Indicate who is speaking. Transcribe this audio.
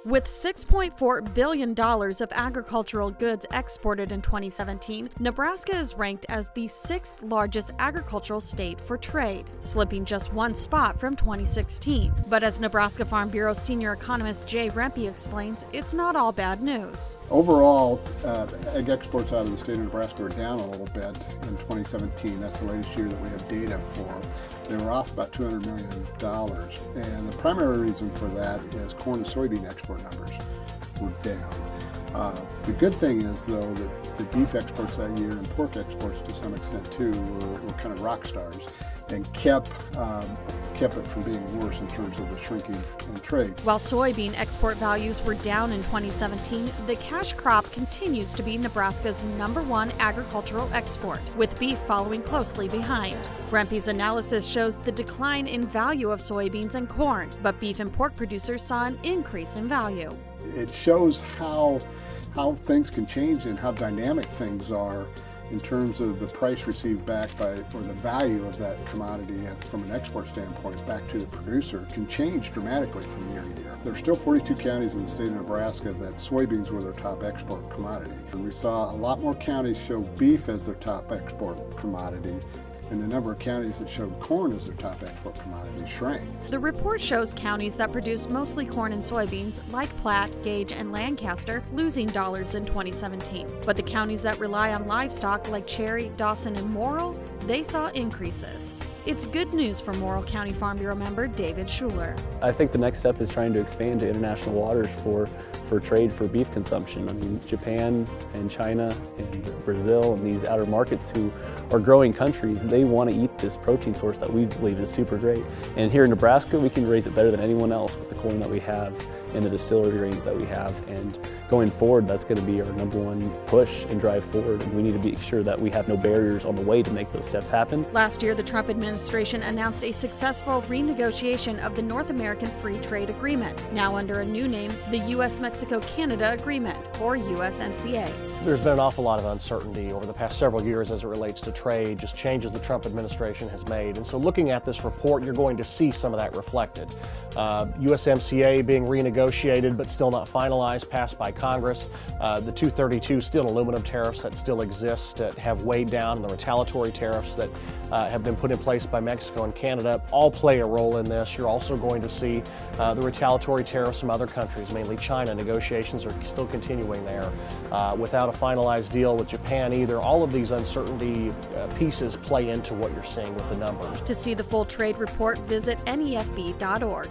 Speaker 1: With $6.4 billion of agricultural goods exported in 2017, Nebraska is ranked as the 6th largest agricultural state for trade, slipping just one spot from 2016. But as Nebraska Farm Bureau senior economist Jay Rempe explains, it's not all bad news.
Speaker 2: Overall, egg exports out of the state of Nebraska are down a little bit in 2017. That's the latest year that we have data for. They were off about $200 million, and the primary reason for that is corn and soybean export numbers were down. The good thing is, though, that the beef exports that year and pork exports to some extent too were kind of rock stars and kept it from being worse in terms of the shrinking in trade.
Speaker 1: While soybean export values were down in 2017, the cash crop continues to be Nebraska's #1 agricultural export, with beef following closely behind. Rempe's analysis shows the decline in value of soybeans and corn, but beef and pork producers saw an increase in value.
Speaker 2: It shows how things can change and how dynamic things are in terms of the price received back by, or the value of that commodity from an export standpoint back to the producer can change dramatically from year to year. There are still 42 counties in the state of Nebraska that soybeans were their top export commodity. And we saw a lot more counties show beef as their top export commodity, and the number of counties that showed corn as their top export commodity shrank.
Speaker 1: The report shows counties that produce mostly corn and soybeans, like Platte, Gage, and Lancaster, losing dollars in 2017. But the counties that rely on livestock, like Cherry, Dawson, and Morrill, they saw increases. It's good news for Morrill County Farm Bureau member David Schuler.
Speaker 3: I think the next step is trying to expand to international waters for trade for beef consumption. I mean, Japan and China and Brazil and these outer markets who are growing countries, they want to eat this protein source that we believe is super great. And here in Nebraska, we can raise it better than anyone else with the corn that we have and the distillery grains that we have. And going forward, that's going to be our #1 push and drive forward. And we need to be sure that we have no barriers on the way to make those steps happen.
Speaker 1: Last year, the Trump administration announced a successful renegotiation of the North American Free Trade Agreement, now under a new name, the U.S.-Mexico-Canada Agreement, or USMCA.
Speaker 4: There's been an awful lot of uncertainty over the past several years as it relates to trade, just changes the Trump administration has made. And so looking at this report, you're going to see some of that reflected. USMCA being renegotiated but still not finalized, passed by Congress. The 232 steel and aluminum tariffs that still exist that have weighed down, and the retaliatory tariffs that have been put in place by Mexico and Canada all play a role in this. You're also going to see the retaliatory tariffs from other countries, mainly China. Negotiations are still continuing there. Without a finalized deal with Japan either, all of these uncertainty pieces play into what you're seeing with the numbers.
Speaker 1: To see the full trade report, visit nefb.org.